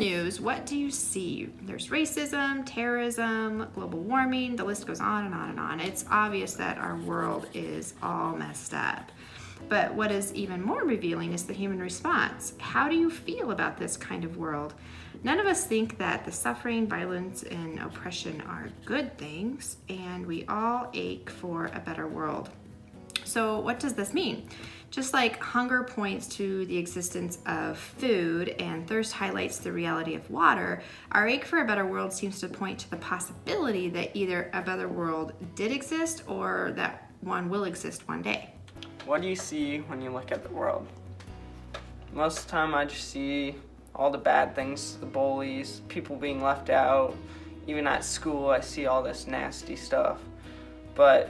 news, what do you see? There's racism, terrorism, global warming, the list goes on and on and on. It's obvious that our world is all messed up. But what is even more revealing is the human response. How do you feel about this kind of world? None of us think that the suffering, violence, and oppression are good things, and we all ache for a better world. So what does this mean? Just like hunger points to the existence of food and thirst highlights the reality of water, our ache for a better world seems to point to the possibility that either a better world did exist or that one will exist one day. What do you see when you look at the world? Most of the time I just see all the bad things, the bullies, people being left out. Even at school I see all this nasty stuff. But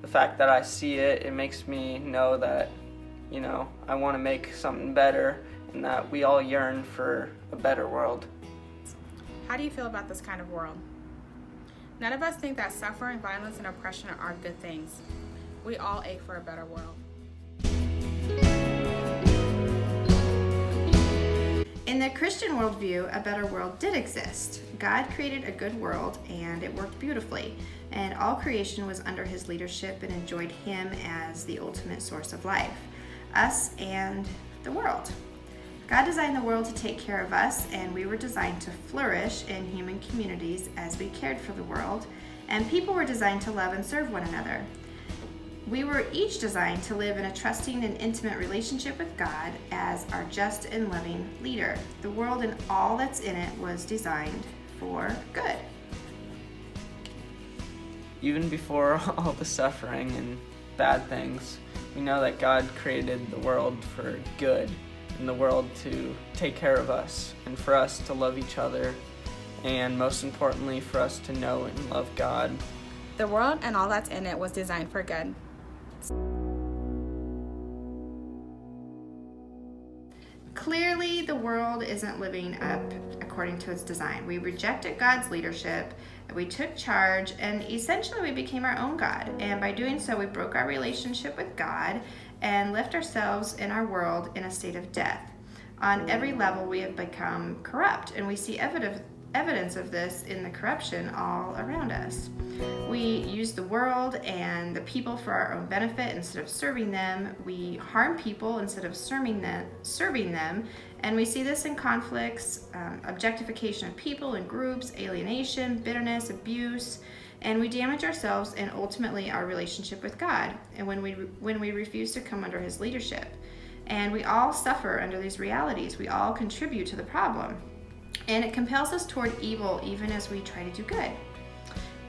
the fact that I see it, it makes me know that, I want to make something better and that we all yearn for a better world. How do you feel about this kind of world? None of us think that suffering, violence, and oppression are good things. We all ache for a better world. In the Christian worldview, a better world did exist. God created a good world and it worked beautifully, and all creation was under his leadership and enjoyed him as the ultimate source of life, us and the world. God designed the world to take care of us, and we were designed to flourish in human communities as we cared for the world, and people were designed to love and serve one another. We were each designed to live in a trusting and intimate relationship with God as our just and loving leader. The world and all that's in it was designed for good. Even before all the suffering and bad things, we know that God created the world for good, and the world to take care of us, and for us to love each other, and most importantly, for us to know and love God. The world and all that's in it was designed for good. Clearly, the world isn't living up according to its design. We rejected God's leadership, we took charge, and essentially we became our own God. And by doing so, we broke our relationship with God and left ourselves in our world in a state of death. On every level, we have become corrupt, and we see evidence of this in the corruption all around us. We use the world and the people for our own benefit instead of serving them. We harm people instead of serving them. And we see this in conflicts, objectification of people and groups, alienation, bitterness, abuse, and we damage ourselves and ultimately our relationship with God, and when we refuse to come under his leadership. And we all suffer under these realities. We all contribute to the problem. And it compels us toward evil even as we try to do good.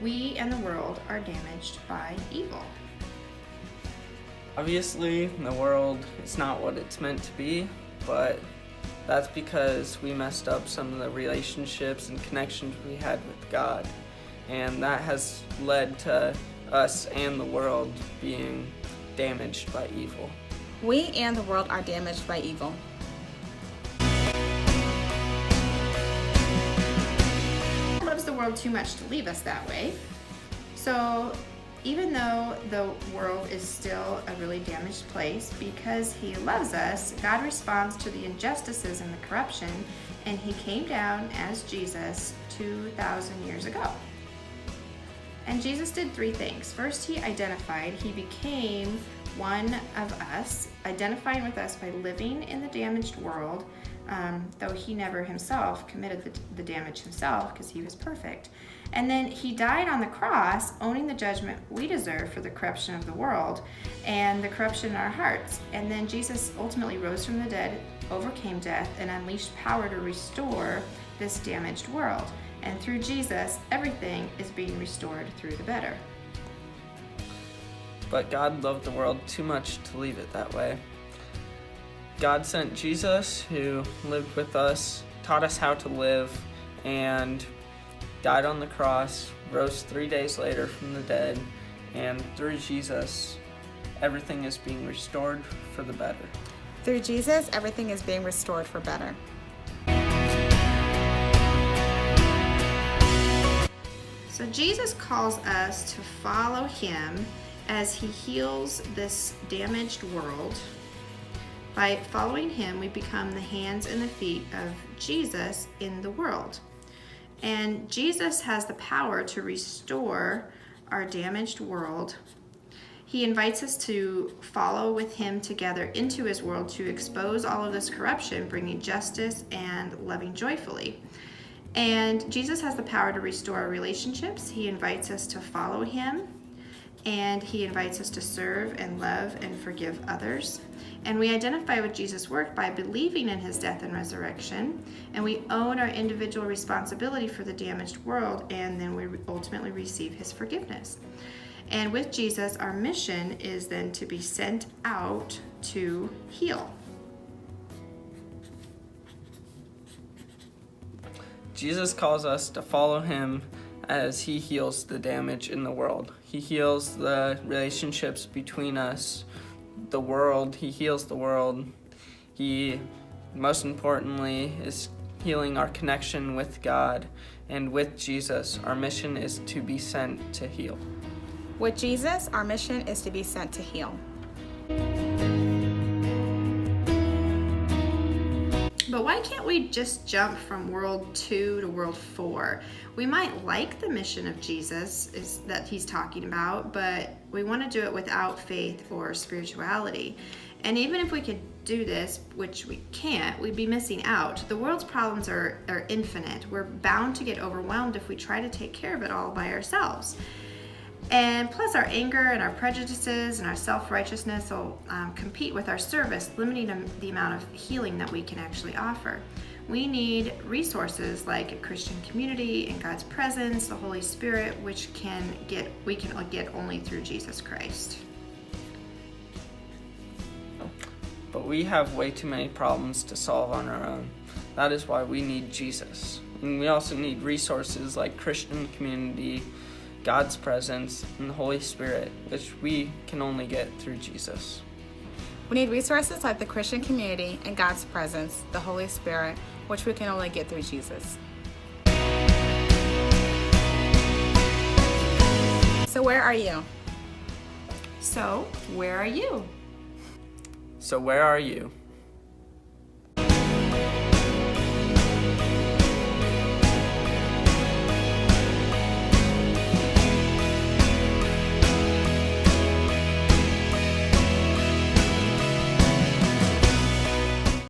We and the world are damaged by evil. Obviously, the world is not what it's meant to be, but that's because we messed up some of the relationships and connections we had with God. And that has led to us and the world being damaged by evil. We and the world are damaged by evil. Loves the world too much to leave us that way. So even though the world is still a really damaged place, because he loves us, God responds to the injustices and the corruption, and he came down as Jesus 2,000 years ago. And Jesus did three things. First, he became one of us, identifying with us by living in the damaged world, though he never himself committed the damage himself because he was perfect. And then he died on the cross, owning the judgment we deserve for the corruption of the world and the corruption in our hearts. And then Jesus ultimately rose from the dead, overcame death, and unleashed power to restore this damaged world. And through Jesus, everything is being restored through the better. But God loved the world too much to leave it that way. God sent Jesus, who lived with us, taught us how to live, and died on the cross, rose 3 days later from the dead, and through Jesus, everything is being restored for the better. Through Jesus, everything is being restored for better. So Jesus calls us to follow him as he heals this damaged world By following him, we become the hands and the feet of Jesus in the world. And Jesus has the power to restore our damaged world. He invites us to follow with him together into his world to expose all of this corruption, bringing justice and loving joyfully. And Jesus has the power to restore our relationships. He invites us to follow him, and he invites us to serve and love and forgive others. And we identify with Jesus' work by believing in his death and resurrection, and we own our individual responsibility for the damaged world, and then we ultimately receive his forgiveness. And with Jesus, our mission is then to be sent out to heal. Jesus calls us to follow him as he heals the damage in the world. He heals the relationships between us, the world. He heals the world. He, most importantly, is healing our connection with God. And with Jesus, our mission is to be sent to heal. With Jesus, our mission is to be sent to heal. But why can't we just jump from world 2 to world 4? We might like the mission of Jesus that he's talking about, but we want to do it without faith or spirituality. And even if we could do this, which we can't, we'd be missing out. The world's problems are infinite. We're bound to get overwhelmed if we try to take care of it all by ourselves. And plus our anger and our prejudices and our self-righteousness will compete with our service, limiting the amount of healing that we can actually offer. We need resources like a Christian community and God's presence, the Holy Spirit, which we can get only through Jesus Christ. But we have way too many problems to solve on our own. That is why we need Jesus. And we also need resources like Christian community, God's presence, and the Holy Spirit, which we can only get through Jesus. We need resources like the Christian community and God's presence, the Holy Spirit, which we can only get through Jesus. So where are you? So, where are you? So where are you?